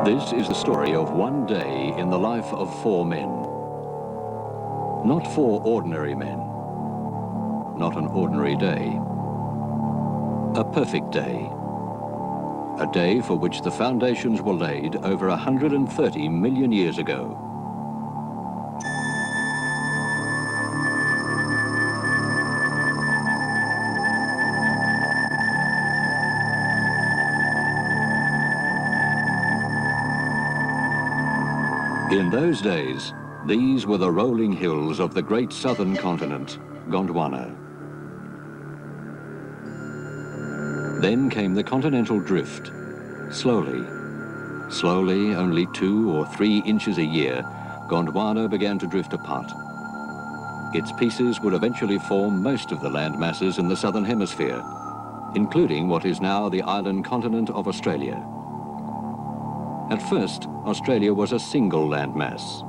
This is the story of one day in the life of four men. Not four ordinary men. Not an ordinary day. A perfect day. A day for which the foundations were laid over 130 million years ago. In those days, these were the rolling hills of the great southern continent, Gondwana. Then came the continental drift. Slowly, only 2 or 3 inches a year, Gondwana began to drift apart. Its pieces would eventually form most of the land masses in the southern hemisphere, including what is now the island continent of Australia. At first, Australia was a single landmass,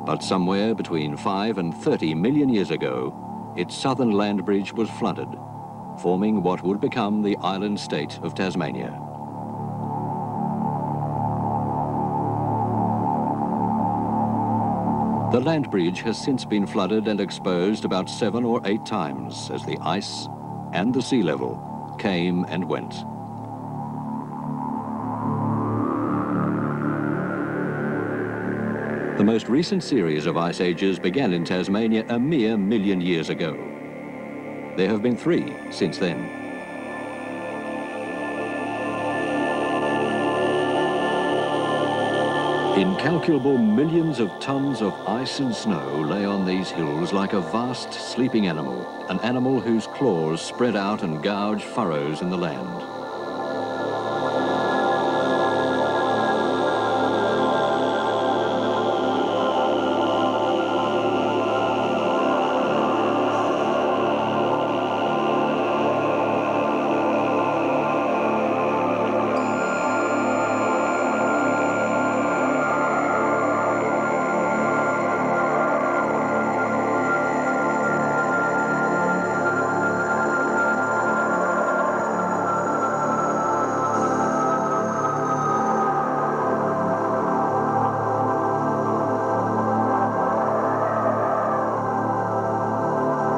but somewhere between 5 and 30 million years ago, its southern land bridge was flooded, forming what would become the island state of Tasmania. The land bridge has since been flooded and exposed about 7 or 8 times as the ice and the sea level came and went. The most recent series of ice ages began in Tasmania a mere million years ago. There have been 3 since then. Incalculable millions of tons of ice and snow lay on these hills like a vast sleeping animal, an animal whose claws spread out and gouge furrows in the land.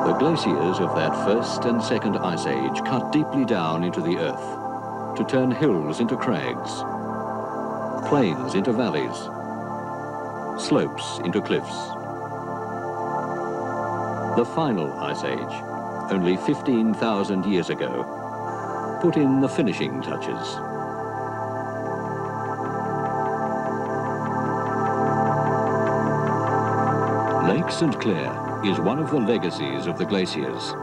The glaciers of that first and second ice age cut deeply down into the earth to turn hills into crags, plains into valleys, slopes into cliffs. The final ice age, only 15,000 years ago, put in the finishing touches. Lake St. Clair is one of the legacies of the glaciers.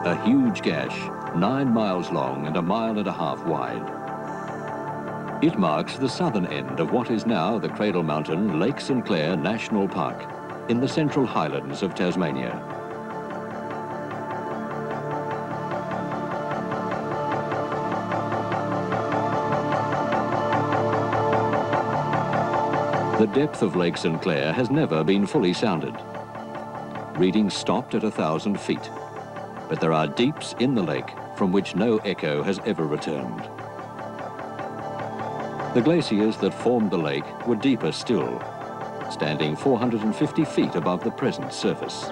A huge gash, 9 miles long and 1.5 miles wide. It marks the southern end of what is now the Cradle Mountain Lake St. Clair National Park in the Central Highlands of Tasmania. The depth of Lake St. Clair has never been fully sounded. Readings stopped at 1,000 feet, but there are deeps in the lake from which no echo has ever returned. The glaciers that formed the lake were deeper still, standing 450 feet above the present surface.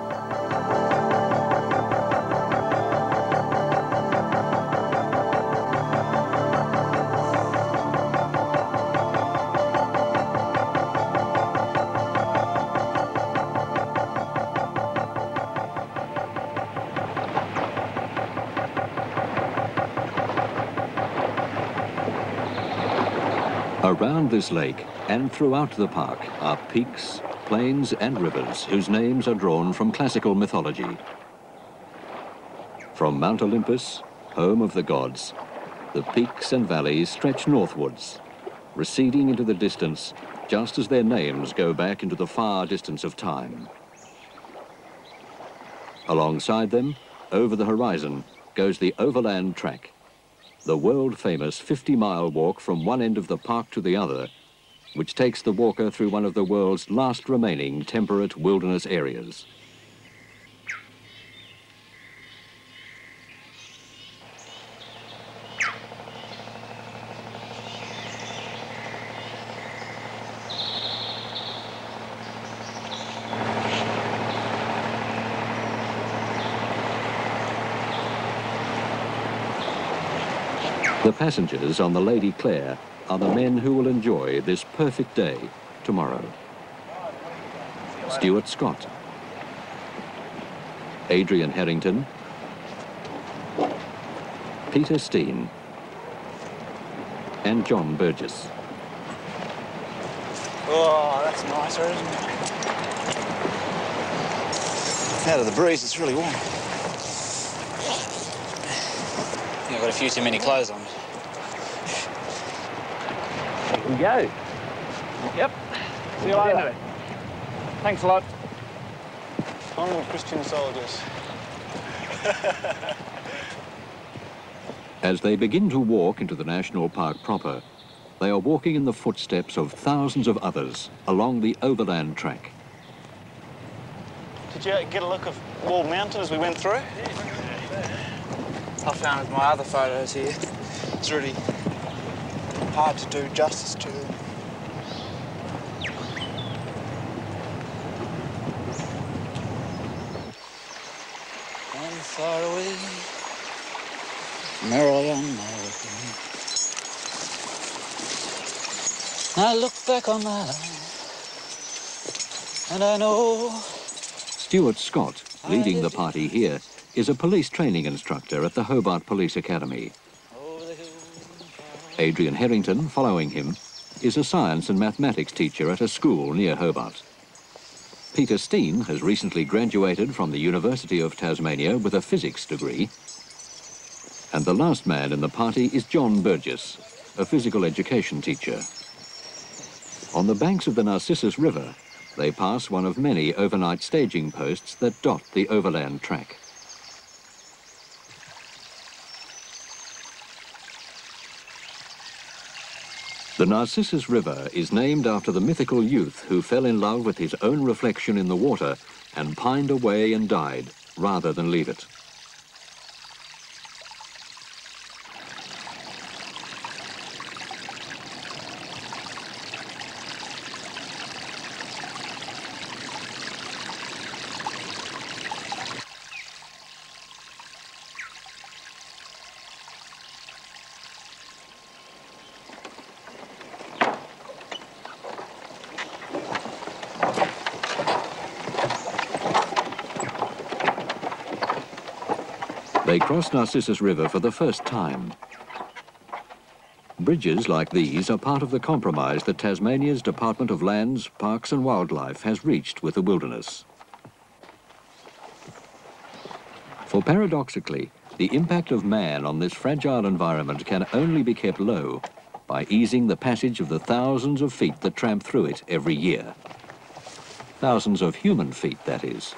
Around this lake and throughout the park are peaks, plains and rivers whose names are drawn from classical mythology. From Mount Olympus, home of the gods, the peaks and valleys stretch northwards, receding into the distance just as their names go back into the far distance of time. Alongside them, over the horizon, goes the overland track, the world-famous 50-mile walk from one end of the park to the other, which takes the walker through one of the world's last remaining temperate wilderness areas. The passengers on the Lady Clair are the men who will enjoy this perfect day tomorrow. Stuart Scott, Adrian Harrington, Peter Steen, and John Burgess. Oh, that's nicer, isn't it? Out of the breeze, it's really warm. I've got a few too many clothes on. Here we go. Yep. See you later. Thanks a lot. Onward, Christian soldiers. As they begin to walk into the national park proper, they are walking in the footsteps of thousands of others along the overland track. Did you get a look of Wall Mountain as we went through? I found my other photos here. It's really hard to do justice to them. I'm far away, merrily on my way. I look back on my life, and I know. Stuart Scott, leading the party here, is a police training instructor at the Hobart Police Academy. Adrian Harrington, following him, is a science and mathematics teacher at a school near Hobart. Peter Steen has recently graduated from the University of Tasmania with a physics degree. And the last man in the party is John Burgess, a physical education teacher. On the banks of the Narcissus River, they pass one of many overnight staging posts that dot the overland track. The Narcissus River is named after the mythical youth who fell in love with his own reflection in the water and pined away and died rather than leave it. They cross Narcissus River for the first time. Bridges like these are part of the compromise that Tasmania's Department of Lands, Parks and Wildlife has reached with the wilderness. For paradoxically, the impact of man on this fragile environment can only be kept low by easing the passage of the thousands of feet that tramp through it every year. Thousands of human feet, that is.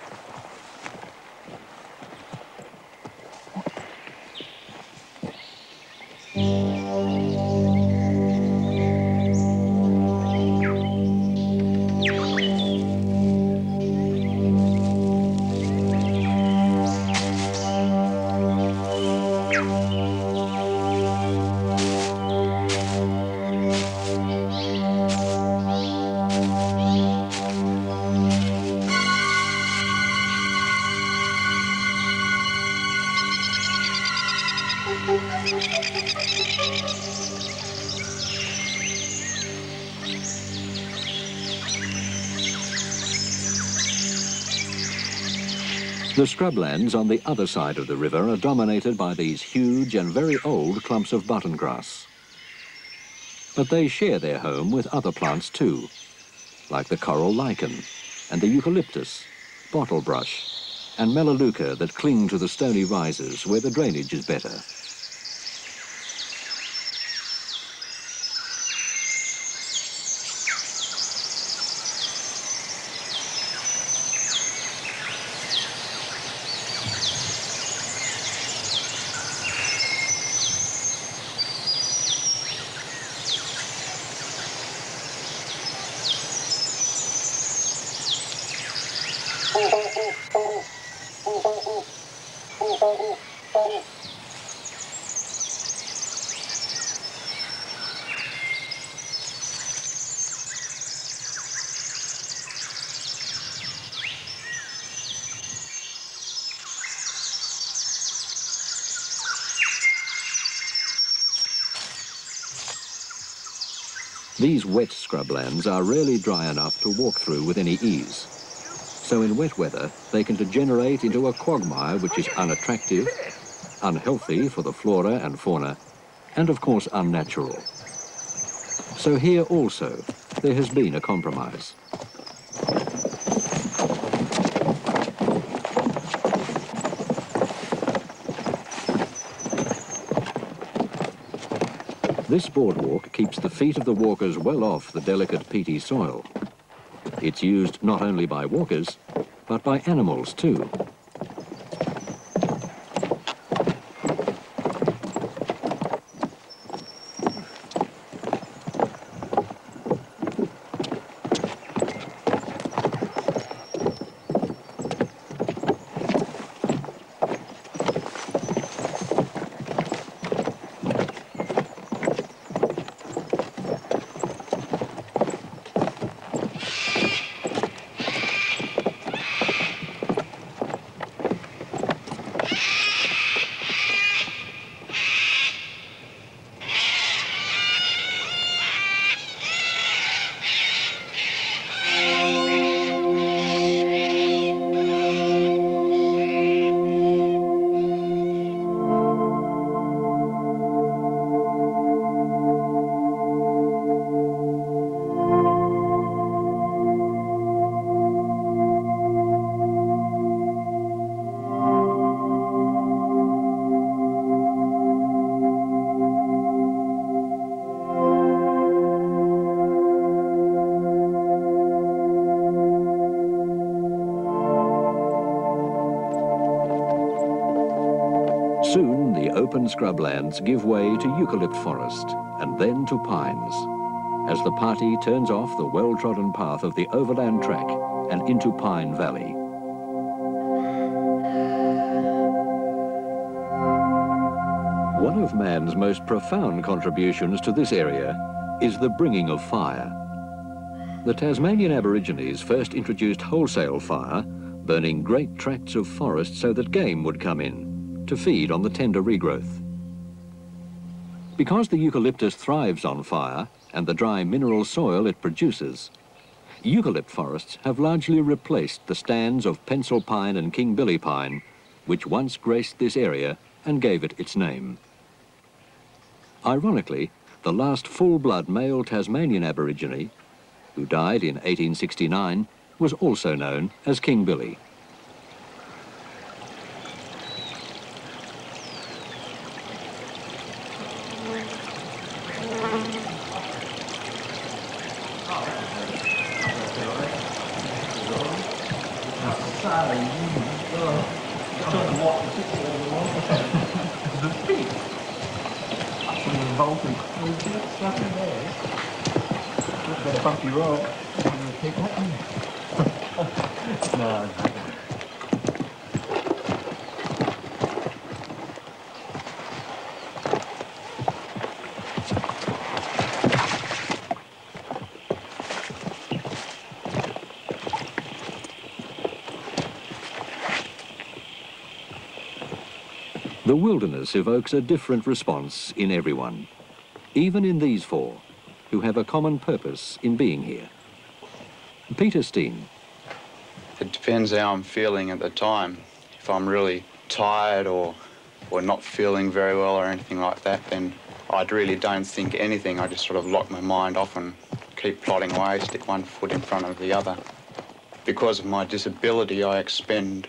The scrublands on the other side of the river are dominated by these huge and very old clumps of button grass. But they share their home with other plants too, like the coral lichen and the eucalyptus, bottlebrush, and melaleuca that cling to the stony rises where the drainage is better. These wet scrublands are rarely dry enough to walk through with any ease. So in wet weather, they can degenerate into a quagmire which is unattractive, unhealthy for the flora and fauna, and of course unnatural. So here also, there has been a compromise. This boardwalk keeps the feet of the walkers well off the delicate peaty soil. It's used not only by walkers, but by animals too. Soon, the open scrublands give way to eucalypt forest and then to pines, as the party turns off the well-trodden path of the overland track and into Pine Valley. One of man's most profound contributions to this area is the bringing of fire. The Tasmanian Aborigines first introduced wholesale fire, burning great tracts of forest so that game would come in to feed on the tender regrowth. Because the eucalyptus thrives on fire and the dry mineral soil it produces, eucalypt forests have largely replaced the stands of pencil pine and king billy pine, which once graced this area and gave it its name. Ironically, the last full-blood male Tasmanian Aborigine, who died in 1869, was also known as King Billy. Bumpy road. No. The wilderness evokes a different response in everyone, even in these four, who have a common purpose in being here. Peter Steen. It depends how I'm feeling at the time. If I'm really tired or not feeling very well or anything like that, then I really don't think anything. I just sort of lock my mind off and keep plodding away, stick one foot in front of the other. Because of my disability, I expend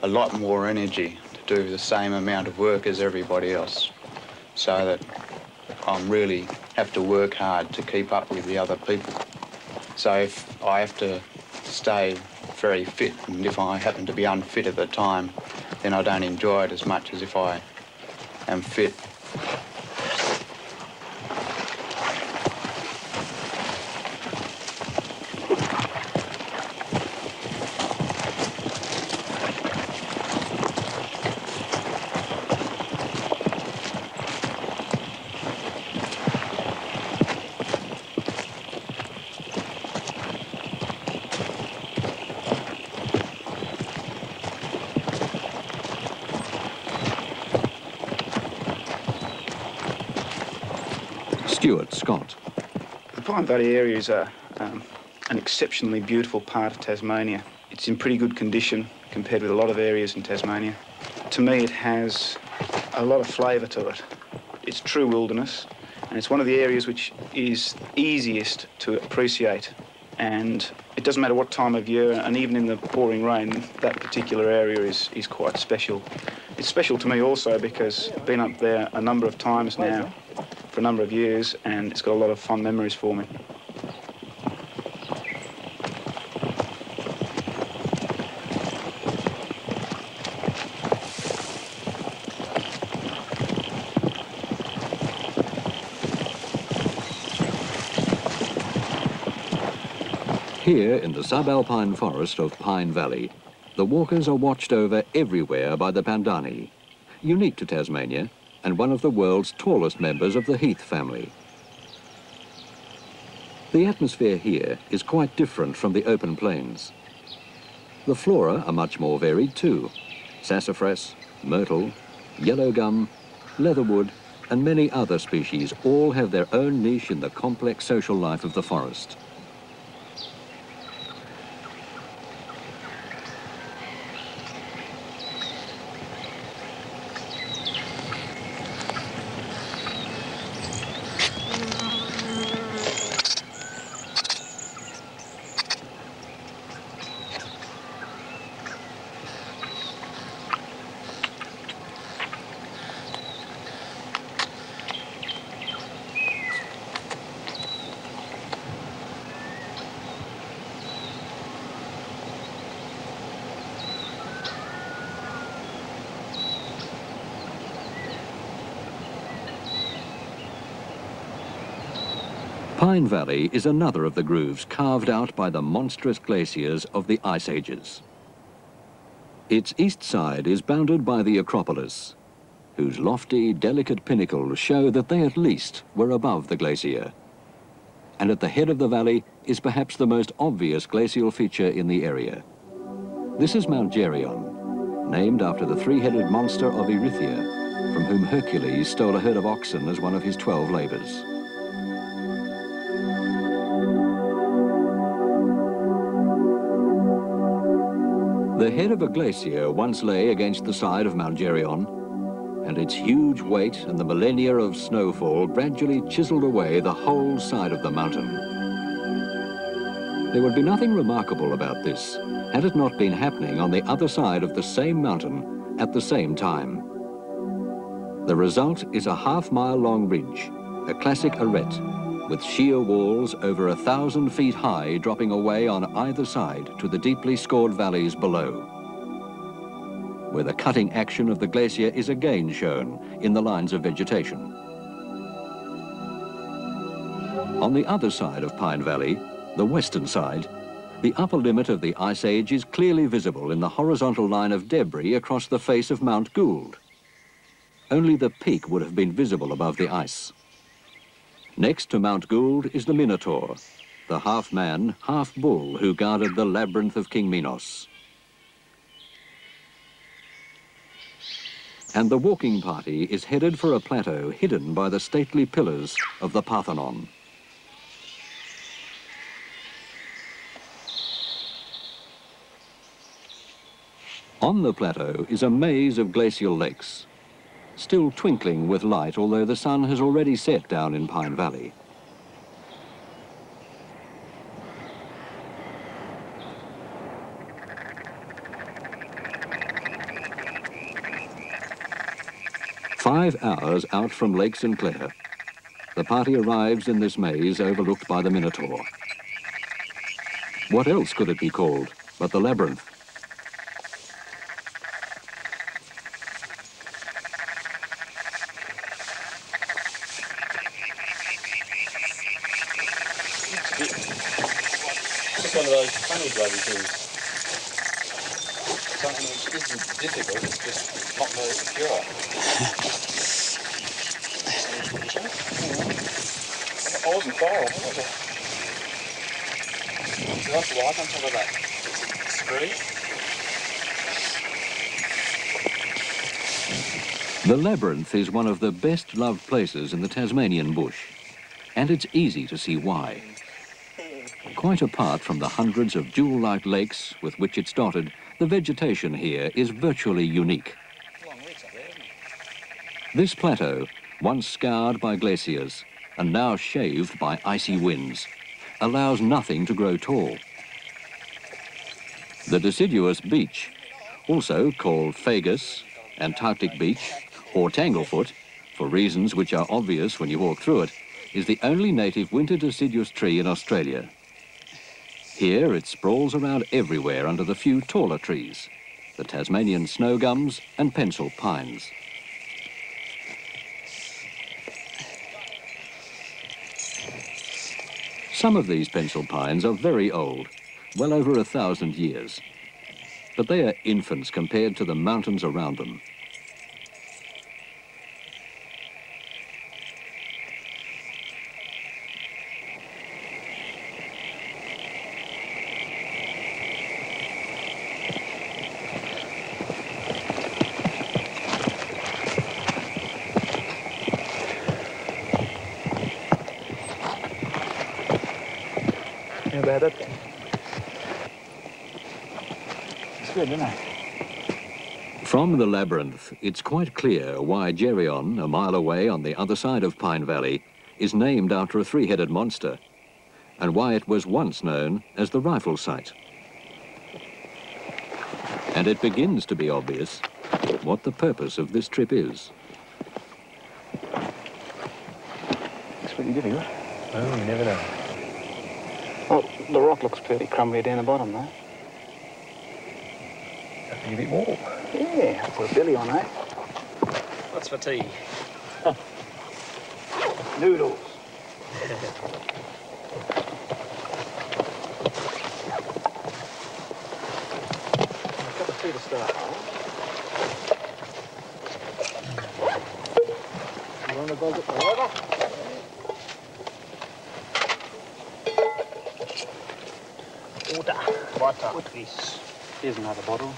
a lot more energy to do the same amount of work as everybody else, so that I really have to work hard to keep up with the other people. So if I have to stay very fit, and if I happen to be unfit at the time, then I don't enjoy it as much as if I am fit. Stuart Scott. The Pine Valley area is an exceptionally beautiful part of Tasmania. It's in pretty good condition compared with a lot of areas in Tasmania. To me, it has a lot of flavour to it. It's true wilderness, and it's one of the areas which is easiest to appreciate. And it doesn't matter what time of year, and even in the pouring rain, that particular area is quite special. It's special to me also because I've been up there a number of times now for a number of years, and it's got a lot of fond memories for me. Here in the subalpine forest of Pine Valley, the walkers are watched over everywhere by the Pandani, unique to Tasmania and one of the world's tallest members of the heath family. The atmosphere here is quite different from the open plains. The flora are much more varied too. Sassafras, myrtle, yellow gum, leatherwood and many other species all have their own niche in the complex social life of the forest. Pine Valley is another of the grooves carved out by the monstrous glaciers of the Ice Ages. Its east side is bounded by the Acropolis, whose lofty, delicate pinnacles show that they at least were above the glacier. And at the head of the valley is perhaps the most obvious glacial feature in the area. This is Mt Geryon, named after the three-headed monster of Erythia, from whom Hercules stole a herd of oxen as one of his 12 labours. The head of a glacier once lay against the side of Mt Geryon, and its huge weight and the millennia of snowfall gradually chiselled away the whole side of the mountain. There would be nothing remarkable about this had it not been happening on the other side of the same mountain at the same time. The result is a half-mile-long ridge, a classic arête, with sheer walls over 1,000 feet high dropping away on either side to the deeply scored valleys below, where the cutting action of the glacier is again shown in the lines of vegetation. On the other side of Pine Valley, the western side, the upper limit of the Ice Age is clearly visible in the horizontal line of debris across the face of Mount Gould. Only the peak would have been visible above the ice. Next to Mount Gould is the Minotaur, the half-man, half-bull who guarded the labyrinth of King Minos. And the walking party is headed for a plateau hidden by the stately pillars of the Parthenon. On the plateau is a maze of glacial lakes, still twinkling with light, although the sun has already set down in Pine Valley. "5 hours out from Lake St. Clair, the party arrives in this maze overlooked by the Minotaur. What else could it be called but the labyrinth? It's one of those funny bloody things. Something which isn't difficult, it's just not very secure. I wasn't far off, was I? So that's right on top of that screen. The labyrinth is one of the best-loved places in the Tasmanian bush. And it's easy to see why. Quite apart from the hundreds of jewel-like lakes with which it's dotted, the vegetation here is virtually unique. This plateau, once scoured by glaciers and now shaved by icy winds, allows nothing to grow tall. The deciduous beech, also called fagus, Antarctic beech, or tanglefoot, for reasons which are obvious when you walk through it, is the only native winter deciduous tree in Australia. Here it sprawls around everywhere under the few taller trees, the Tasmanian snow gums and pencil pines. Some of these pencil pines are very old, well over 1,000 years, but they are infants compared to the mountains around them. How about it? It's good, isn't it? From the labyrinth, it's quite clear why Geryon, a mile away on the other side of Pine Valley, is named after a three-headed monster, and why it was once known as the rifle site. And it begins to be obvious what the purpose of this trip is. It's pretty difficult. Oh, you never know. Well, the rock looks pretty crumbly down the bottom, though. A bit more. Yeah, put a billy on, eh? What's for tea? Noodles. A cup of tea to start. You want to go get the water? Water. What is? Here's another bottle.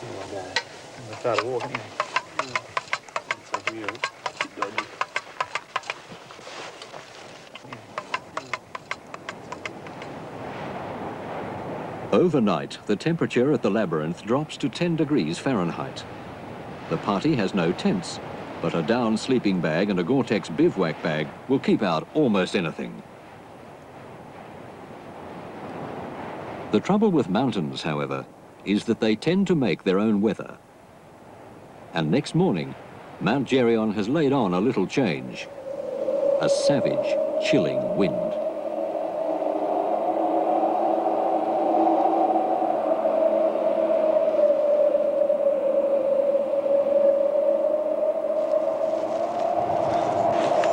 Here we go. We'll start a walk, haven't we? It's a real dodgy. Overnight, the temperature at the labyrinth drops to 10 degrees Fahrenheit. The party has no tents, but a down sleeping bag and a Gore-Tex bivouac bag will keep out almost anything. The trouble with mountains, however, is that they tend to make their own weather. And next morning, Mt Geryon has laid on a little change. A savage, chilling wind.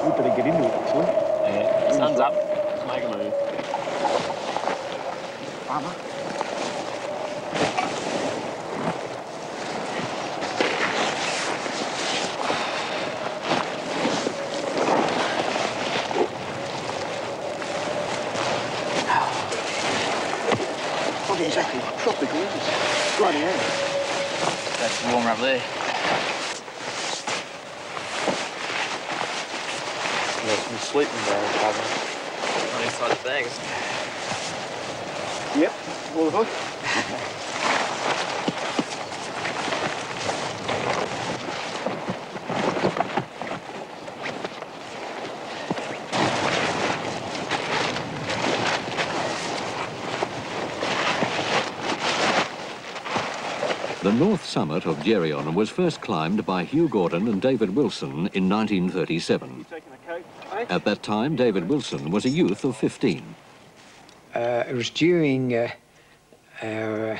We better get into it, actually. Yeah. Sun's up. Let's make a move. Farmer. Not exactly tropical, is it? Bloody hell. That's warmer up there. There's some sleeping bags, Pablo. Not inside the bag. Yep, all good. The north summit of Geryon was first climbed by Hugh Gordon and David Wilson in 1937. At that time, David Wilson was a youth of 15. It was during our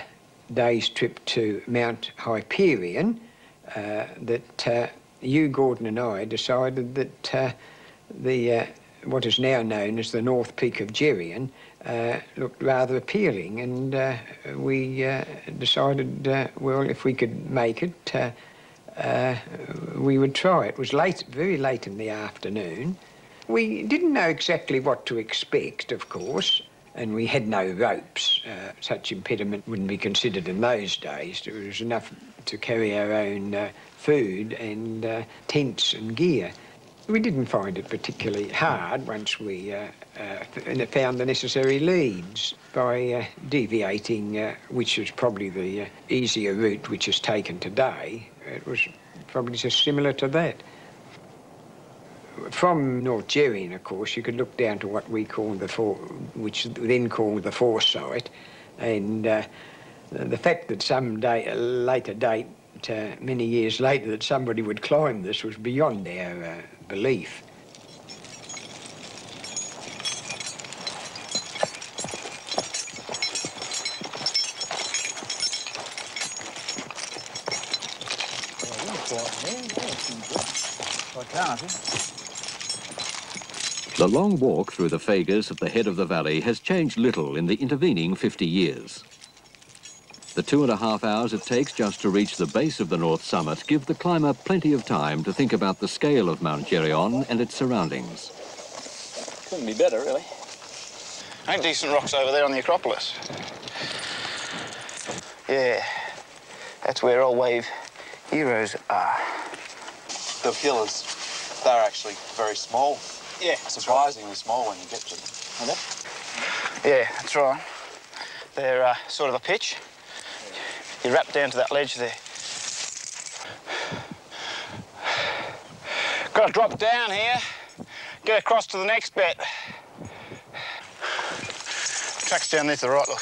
day's trip to Mt Hyperion that Hugh Gordon and I decided that what is now known as the North Peak of Geryon looked rather appealing, and we decided, well, if we could make it, we would try. It was late, very late in the afternoon. We didn't know exactly what to expect, of course, and we had no ropes. Such impediment wouldn't be considered in those days. There was enough to carry our own food and tents and gear. We didn't find it particularly hard once we found the necessary leads by deviating, which is probably the easier route which is taken today. It was probably just similar to that. From Mt Geryon, of course, you could look down to what we call which then called the foresight, and the fact that later date, many years later, that somebody would climb this was beyond our belief. The long walk through the fagas at the head of the valley has changed little in the intervening 50 years. The 2.5 hours it takes just to reach the base of the North Summit give the climber plenty of time to think about the scale of Mt Geryon and its surroundings. Couldn't be better, really. Ain't decent rocks over there on the Acropolis. Yeah, that's where all wave heroes are. The pillars, they're actually very small. Yeah, surprisingly small when you get to them. Are they? Yeah, that's right. They're sort of a pitch. You wrap down to that ledge there. Got to drop down here, get across to the next bit. Track's down there to the right, look.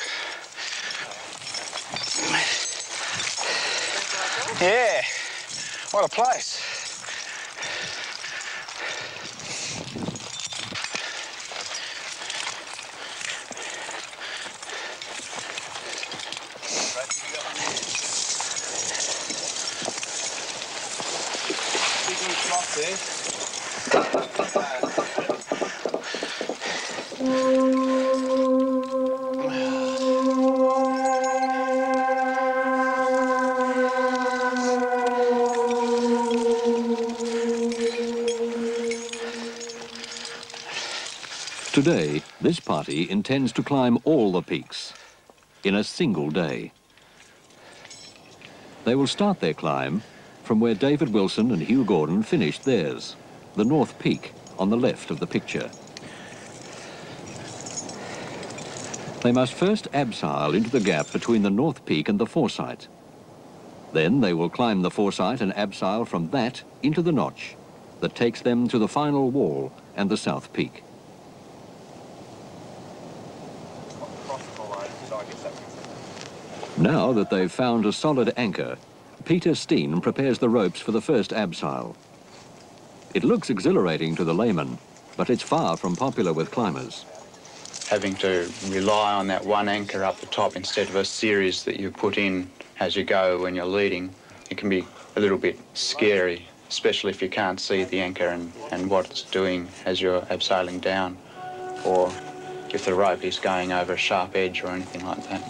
Yeah, what a place. Today, this party intends to climb all the peaks in a single day. They will start their climb from where David Wilson and Hugh Gordon finished theirs, the North Peak on the left of the picture. They must first abseil into the gap between the North Peak and the Foresight. Then they will climb the Foresight and abseil from that into the notch that takes them to the final wall and the South Peak. Now that they've found a solid anchor, Peter Steen prepares the ropes for the first abseil. It looks exhilarating to the layman, but it's far from popular with climbers. Having to rely on that one anchor up the top instead of a series that you put in as you go when you're leading, it can be a little bit scary, especially if you can't see the anchor and what it's doing as you're abseiling down, or if the rope is going over a sharp edge or anything like that.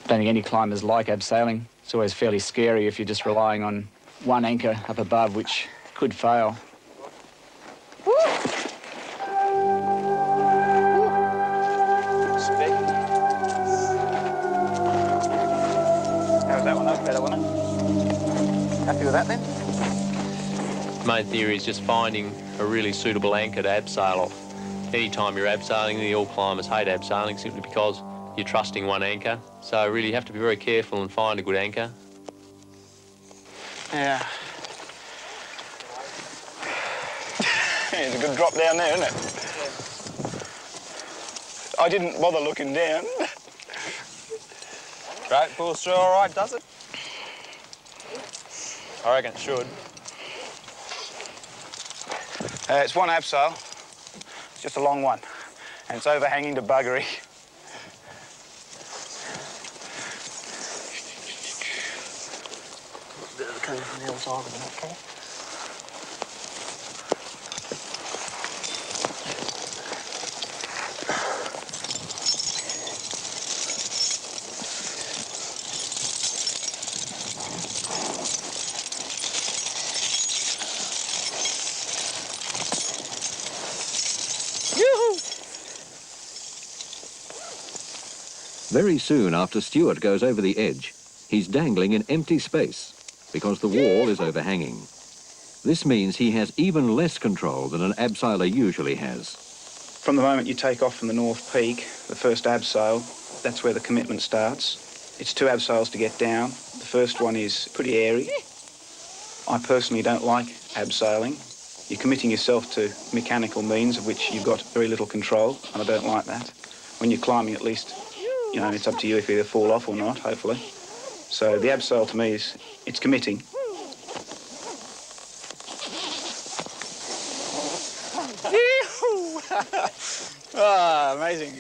I don't think any climbers like abseiling. It's always fairly scary if you're just relying on one anchor up above, which could fail. How's that one? That was better, wasn't it? Happy with that then? Main theory is just finding a really suitable anchor to abseil off. Anytime you're abseiling, all climbers hate abseiling simply because you're trusting one anchor. So really you have to be very careful and find a good anchor. Yeah. It's a good drop down there, isn't it? I didn't bother looking down. Great, pulls through all right, does it? I reckon it should. It's one abseil, just a long one, and it's overhanging to buggery. Coming from the other side of it, okay? Very soon after Stuart goes over the edge, he's dangling in empty space because the wall is overhanging. This means he has even less control than an abseiler usually has. From the moment you take off from the North Peak, the first abseil, that's where the commitment starts. It's 2 abseils to get down. The first one is pretty airy. I personally don't like abseiling. You're committing yourself to mechanical means of which you've got very little control, and I don't like that. When you're climbing, at least, you know, it's up to you if you either fall off or not, hopefully. So the abseil to me is, it's committing. Oh, amazing.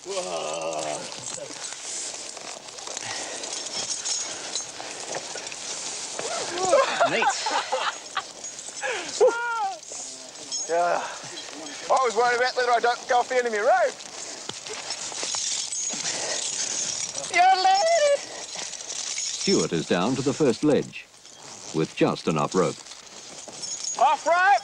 Whoa. Neat. Yeah. I was worried about whether I don't go off the end of my rope. Stuart is down to the first ledge with just enough rope. Off rope.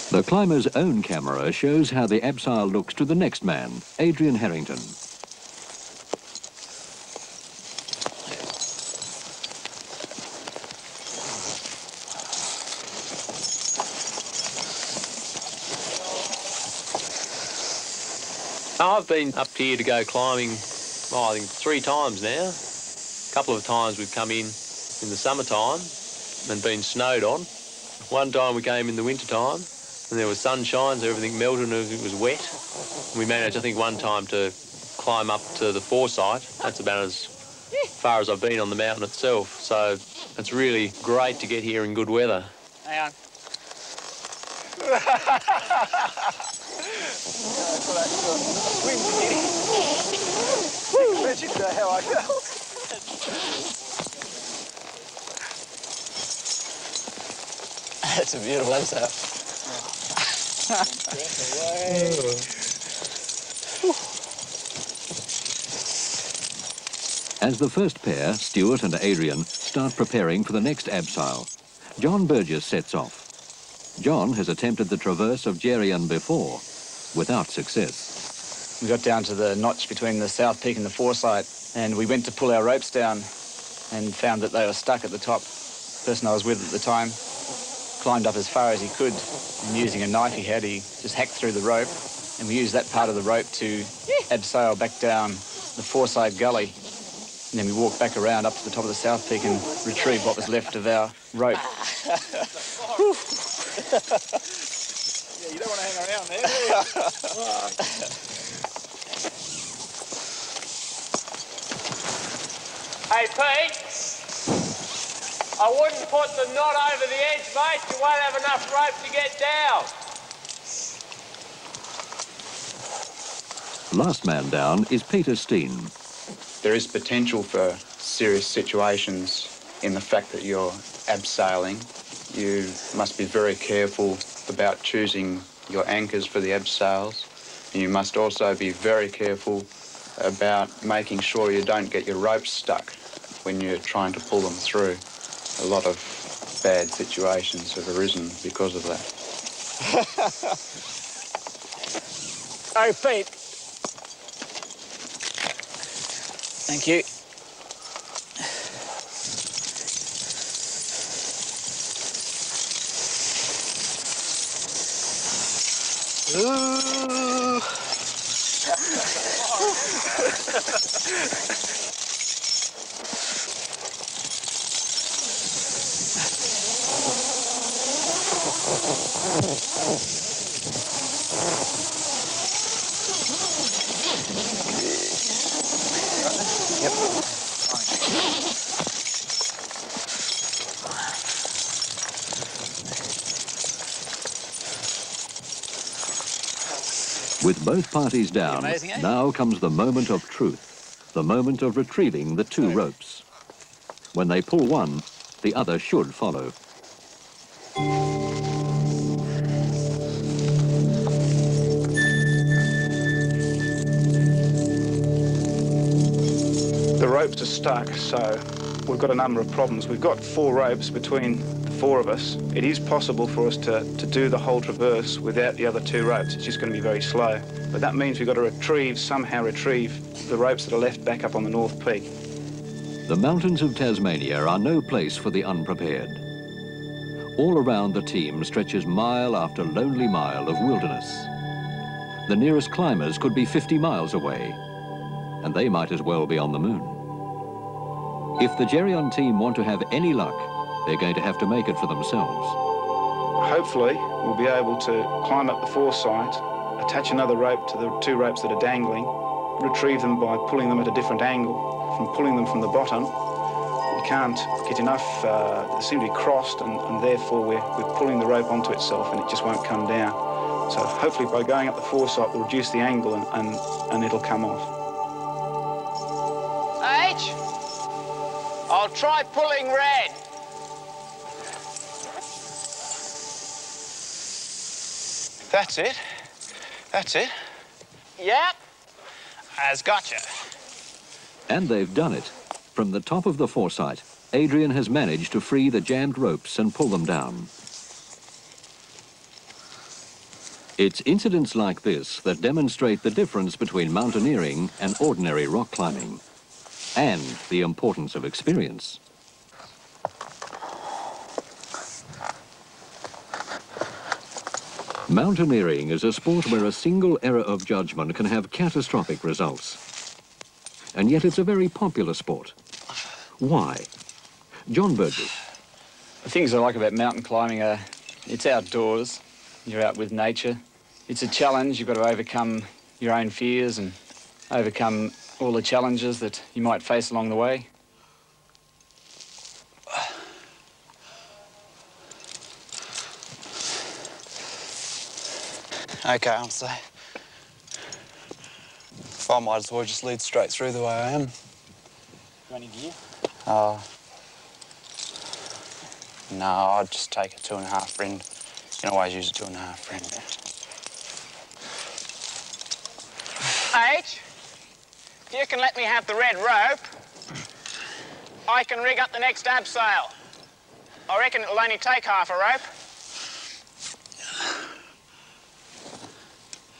The climber's own camera shows how the abseil looks to the next man, Adrian Harrington. I've been up here to go climbing, I think 3 times now. A couple of times we've come in the summertime and been snowed on. One time we came in the wintertime and there was sunshine, so everything melted and it was wet. We managed, I think, one time to climb up to the foresight. That's about as far as I've been on the mountain itself. So it's really great to get here in good weather. Hang on. How I go. That's a beautiful abseil. As the first pair, Stuart and Adrian, start preparing for the next abseil, John Burgess sets off. John has attempted the traverse of Geryon before, without success. We got down to the notch between the South Peak and the Foresight, and we went to pull our ropes down and found that they were stuck at the top. The person I was with at the time climbed up as far as he could, and using a knife he had, he just hacked through the rope, and we used that part of the rope to abseil back down the Foresight Gully. And then we walked back around up to the top of the South Peak and retrieved what was left of our rope. Yeah, you don't want to hang around there, do you? Hey, Pete, I wouldn't put the knot over the edge, mate. You won't have enough rope to get down. Last man down is Peter Steen. There is potential for serious situations in the fact that you're abseiling. You must be very careful about choosing your anchors for the abseils. And you must also be very careful about making sure you don't get your ropes stuck when you're trying to pull them through. A lot of bad situations have arisen because of that. Oh, Pete. Thank you. Ooh. With both parties down, Amazing, eh? now comes the moment of truth, the moment of retrieving the 2 ropes. When they pull one, the other should follow. The ropes are stuck, so we've got a number of problems. We've got 4 ropes between the 4 of us. It is possible for us to do the whole traverse without the other 2 ropes. It's just going to be very slow. But that means we've got to somehow retrieve the ropes that are left back up on the North Peak. The mountains of Tasmania are no place for the unprepared. All around the team stretches mile after lonely mile of wilderness. The nearest climbers could be 50 miles away, and they might as well be on the moon. If the Geryon team want to have any luck, they're going to have to make it for themselves. Hopefully, we'll be able to climb up the foresight, attach another rope to the 2 ropes that are dangling, retrieve them by pulling them at a different angle. From pulling them from the bottom, we can't get enough, they seem to be crossed, and therefore we're pulling the rope onto itself and it just won't come down. So hopefully by going up the foresight, we'll reduce the angle and it'll come off. H, I'll try pulling red. That's it. That's it. Yep, has gotcha. And they've done it. From the top of the foresight, Adrian has managed to free the jammed ropes and pull them down. It's incidents like this that demonstrate the difference between mountaineering and ordinary rock climbing, and the importance of experience. Mountaineering is a sport where a single error of judgment can have catastrophic results. And yet it's a very popular sport. Why? John Burgess. The things I like about mountain climbing are it's outdoors, you're out with nature. It's a challenge, you've got to overcome your own fears and overcome all the challenges that you might face along the way. Okay, I'm safe. I might as well just lead straight through the way I am. Got any gear? No, I'd just take a 2.5 friend. You can always use a 2.5 friend. H, if you can let me have the red rope, I can rig up the next abseil. I reckon it'll only take half a rope.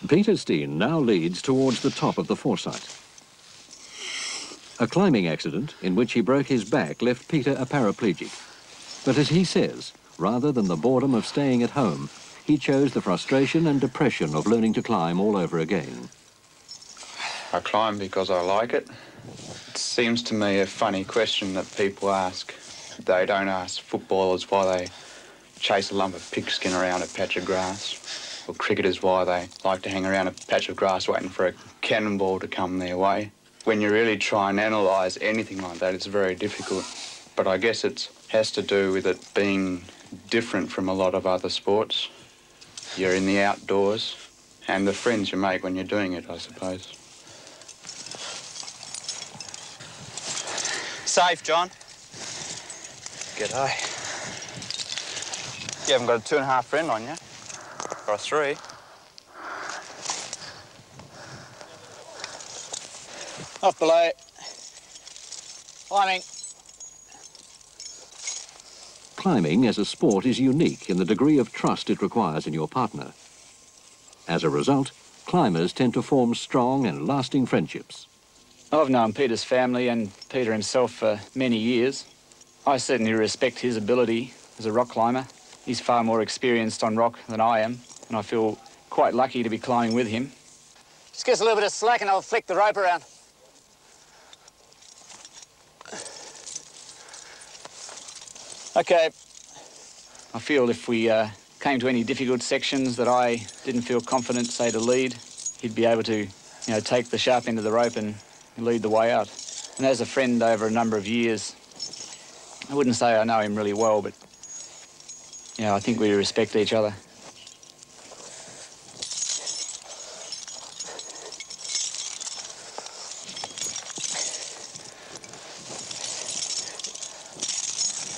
Peter Steen now leads towards the top of the foresight. A climbing accident in which he broke his back left Peter a paraplegic. But as he says, rather than the boredom of staying at home, he chose the frustration and depression of learning to climb all over again. I climb because I like it. It seems to me a funny question that people ask. They don't ask footballers why they chase a lump of pigskin around a patch of grass, or cricketers why they like to hang around a patch of grass waiting for a cannonball to come their way. When you really try and analyse anything like that, it's very difficult. But I guess it has to do with it being different from a lot of other sports. You're in the outdoors, and the friends you make when you're doing it, I suppose. Safe, John. G'day. You haven't got a 2.5 friend on you? Or a 3? Off below. Climbing. Climbing as a sport is unique in the degree of trust it requires in your partner. As a result, climbers tend to form strong and lasting friendships. I've known Peter's family and Peter himself for many years. I certainly respect his ability as a rock climber. He's far more experienced on rock than I am, and I feel quite lucky to be climbing with him. Just gives a little bit of slack and I'll flick the rope around. Okay. I feel if we came to any difficult sections that I didn't feel confident, say, to lead, he'd be able to, take the sharp end of the rope and lead the way out. And as a friend over a number of years, I wouldn't say I know him really well, but, I think we respect each other.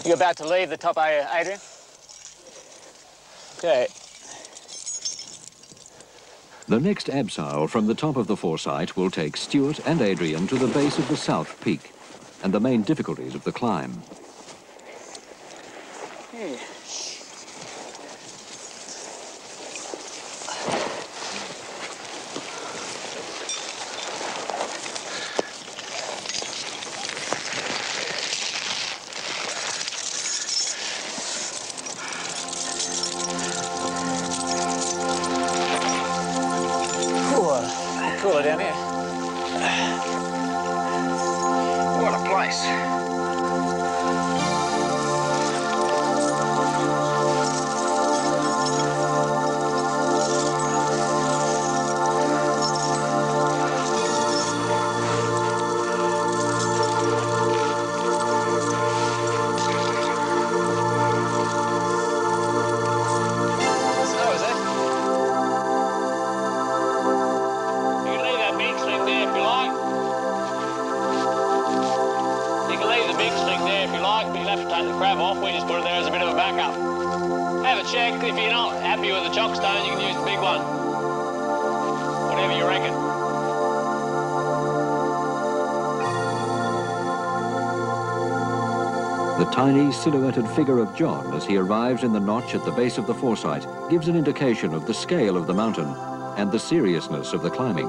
You're about to leave the top, are you, Adrian? Okay. The next abseil from the top of the foresight will take Stuart and Adrian to the base of the South Peak, and the main difficulties of the climb. Cooler down here. What a place. Check. If you're not happy with the chock stone, you can use the big one. Whatever you reckon. The tiny silhouetted figure of John as he arrives in the notch at the base of the foresight gives an indication of the scale of the mountain and the seriousness of the climbing.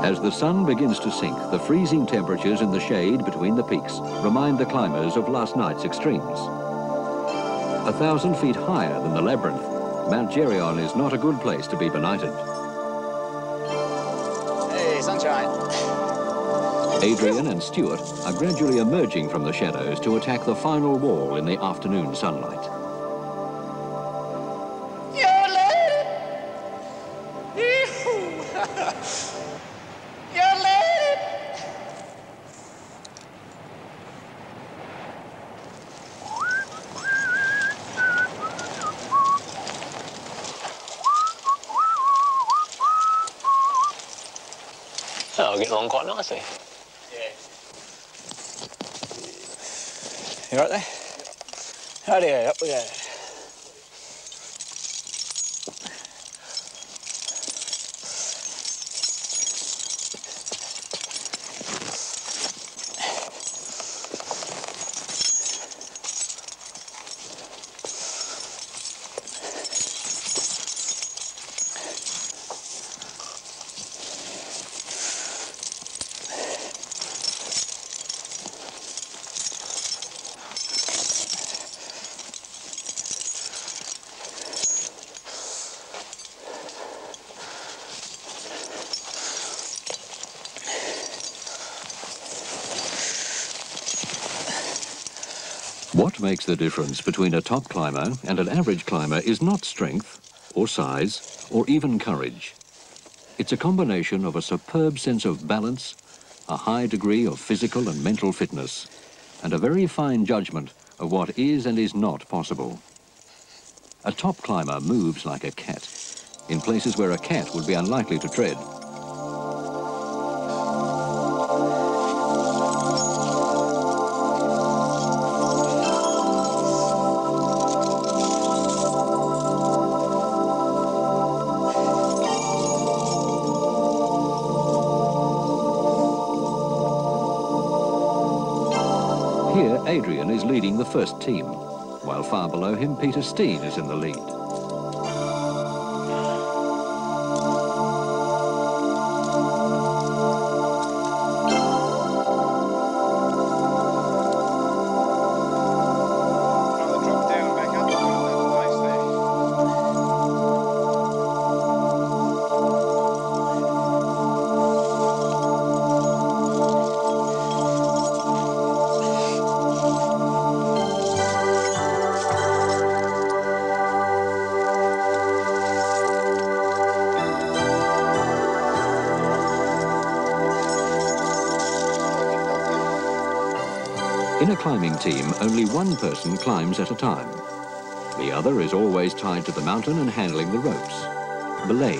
As the sun begins to sink, the freezing temperatures in the shade between the peaks remind the climbers of last night's extremes. 1,000 feet higher than the labyrinth, Mt Geryon is not a good place to be benighted. Hey, sunshine. Adrian and Stuart are gradually emerging from the shadows to attack the final wall in the afternoon sunlight. Oh, getting along quite nicely. Yeah. You right there? Oh dear, up we go. What makes the difference between a top climber and an average climber is not strength, or size, or even courage. It's a combination of a superb sense of balance, a high degree of physical and mental fitness, and a very fine judgment of what is and is not possible. A top climber moves like a cat, in places where a cat would be unlikely to tread. Here, Adrian is leading the first team, while far below him, Peter Steen is in the lead. In a climbing team, only one person climbs at a time. The other is always tied to the mountain and handling the ropes, belaying.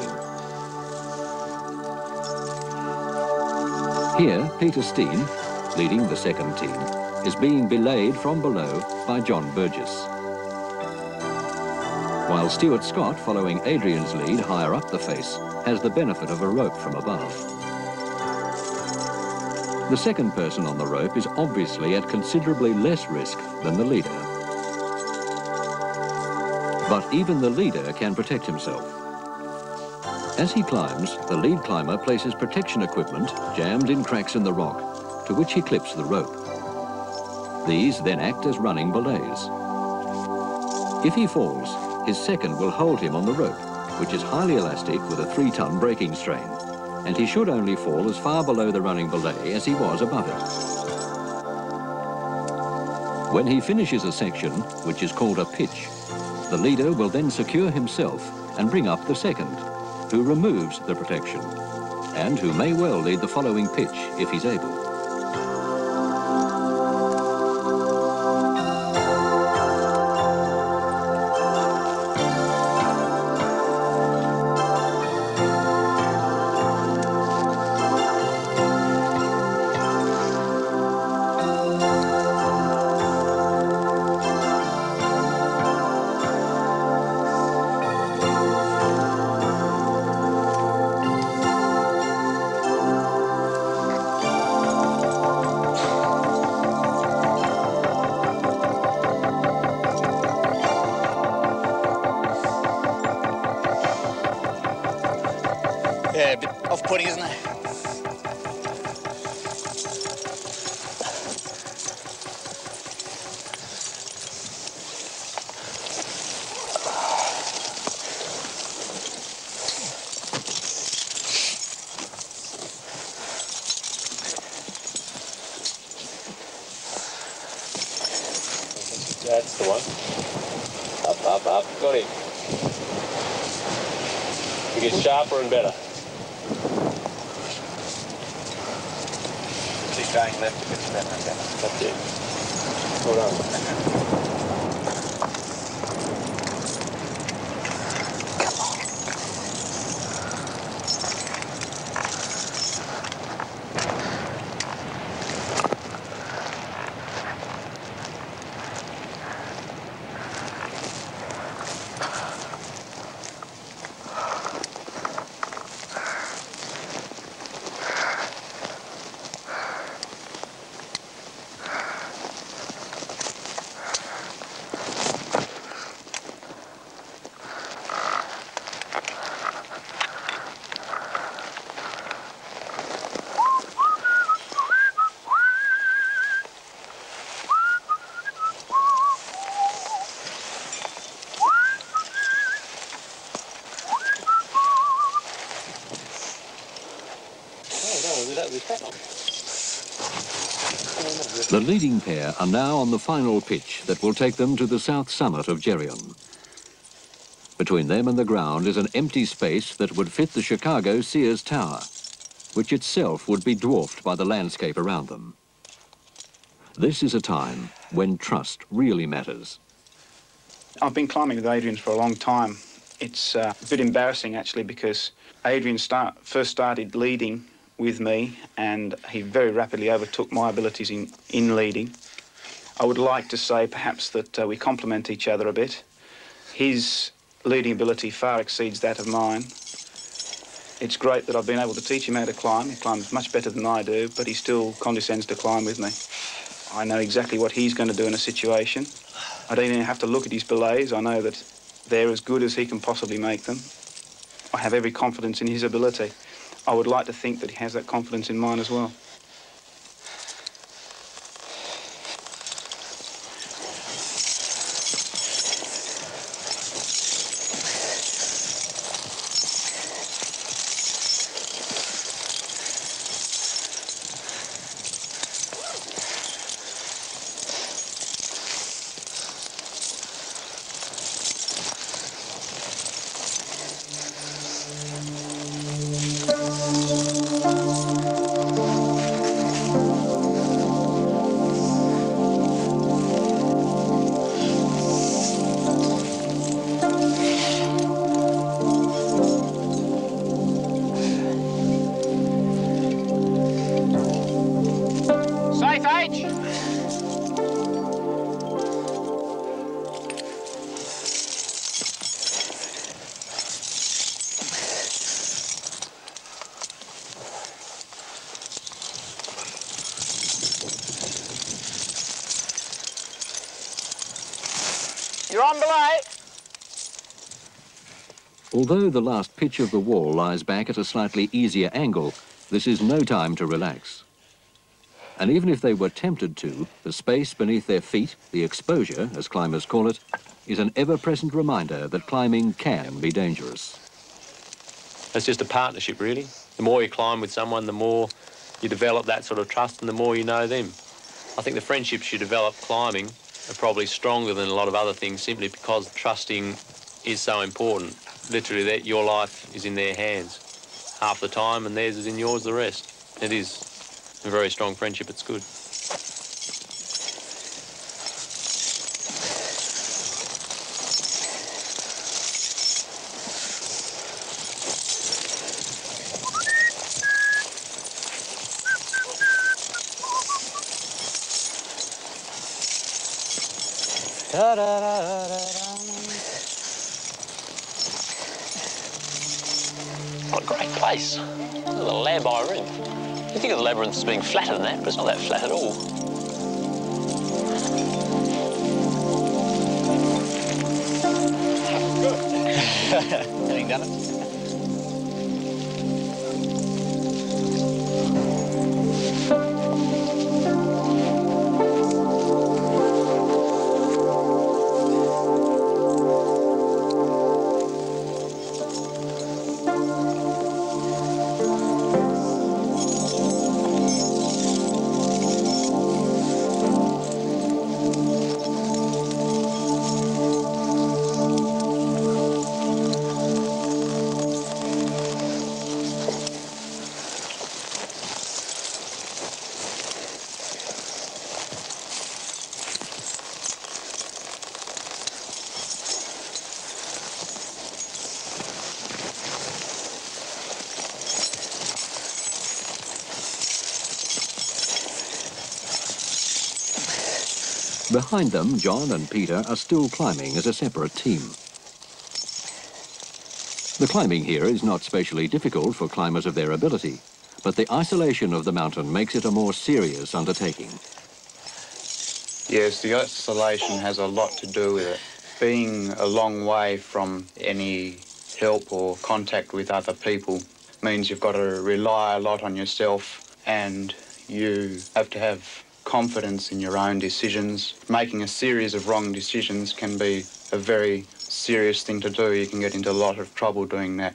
Here, Peter Steen, leading the second team, is being belayed from below by John Burgess. While Stuart Scott, following Adrian's lead higher up the face, has the benefit of a rope from above. The second person on the rope is obviously at considerably less risk than the leader. But even the leader can protect himself. As he climbs, the lead climber places protection equipment jammed in cracks in the rock, to which he clips the rope. These then act as running belays. If he falls, his second will hold him on the rope, which is highly elastic with a 3-ton braking strain, and he should only fall as far below the running belay as he was above it. When he finishes a section, which is called a pitch, the leader will then secure himself and bring up the second, who removes the protection, and who may well lead the following pitch if he's able. Yeah, a bit off-putting, isn't it? That's the one. Up, up, up. Got him. It gets sharper and better. Keep going left a bit better and better. That's it. Well done. The leading pair are now on the final pitch that will take them to the south summit of Geryon. Between them and the ground is an empty space that would fit the Chicago Sears Tower, which itself would be dwarfed by the landscape around them. This is a time when trust really matters. I've been climbing with Adrian for a long time. It's a bit embarrassing actually because Adrian first started leading with me and he very rapidly overtook my abilities in leading. I would like to say perhaps that we complement each other a bit. His leading ability far exceeds that of mine. It's great that I've been able to teach him how to climb. He climbs much better than I do, but he still condescends to climb with me. I know exactly what he's going to do in a situation. I don't even have to look at his belays. I know that they're as good as he can possibly make them. I have every confidence in his ability. I would like to think that he has that confidence in mine as well. You're on belay. Although the last pitch of the wall lies back at a slightly easier angle, this is no time to relax. And even if they were tempted to, the space beneath their feet, the exposure, as climbers call it, is an ever-present reminder that climbing can be dangerous. It's just a partnership, really. The more you climb with someone, the more you develop that sort of trust and the more you know them. I think the friendships you develop climbing are probably stronger than a lot of other things simply because trusting is so important. Literally, that your life is in their hands half the time and theirs is in yours the rest. It is a very strong friendship. It's good. What a great place. Look at the labyrinth. You think of the labyrinth as being flatter than that, but it's not that flat at all. Good. Having done it. Behind them, John and Peter are still climbing as a separate team. The climbing here is not especially difficult for climbers of their ability, but the isolation of the mountain makes it a more serious undertaking. Yes, the isolation has a lot to do with it. Being a long way from any help or contact with other people means you've got to rely a lot on yourself and you have to have confidence in your own decisions. Making a series of wrong decisions can be a very serious thing to do. You can get into a lot of trouble doing that.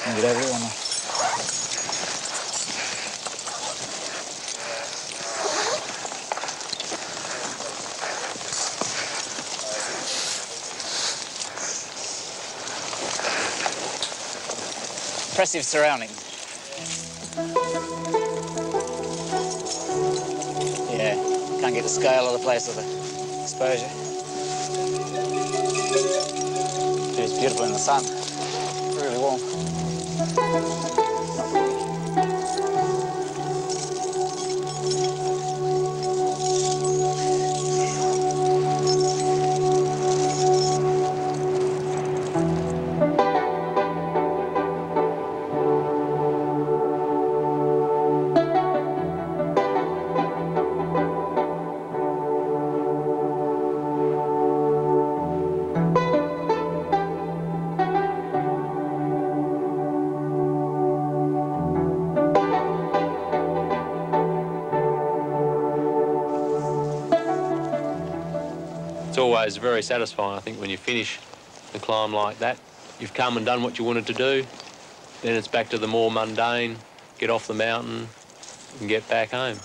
Get over there or not? Impressive surrounding. Yeah, can't get the scale of the place with the exposure. It's beautiful in the sun. Really warm. It's always very satisfying, I think, when you finish a climb like that. You've come and done what you wanted to do, then it's back to the more mundane, get off the mountain and get back home.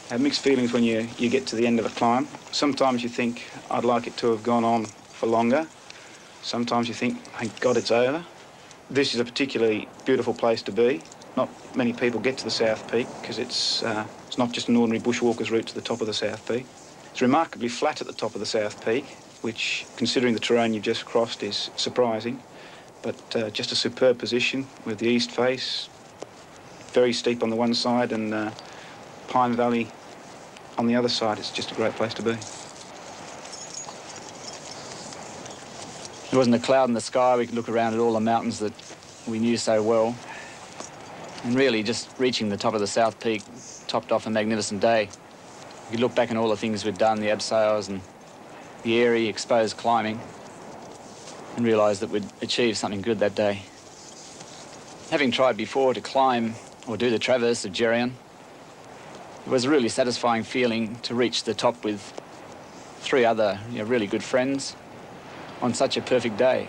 I have mixed feelings when you get to the end of a climb. Sometimes you think, I'd like it to have gone on for longer. Sometimes you think, thank God it's over. This is a particularly beautiful place to be. Not many people get to the South Peak because it's not just an ordinary bushwalker's route to the top of the South Peak. It's remarkably flat at the top of the South Peak, which, considering the terrain you've just crossed, is surprising. But just a superb position with the east face, very steep on the one side and Pine Valley on the other side. It's just a great place to be. There wasn't a cloud in the sky. We could look around at all the mountains that we knew so well. And really, just reaching the top of the South Peak topped off a magnificent day. We could look back on all the things we'd done, the abseils and the airy, exposed climbing, and realise that we'd achieved something good that day. Having tried before to climb or do the traverse of Geryon, it was a really satisfying feeling to reach the top with 3 other really good friends on such a perfect day.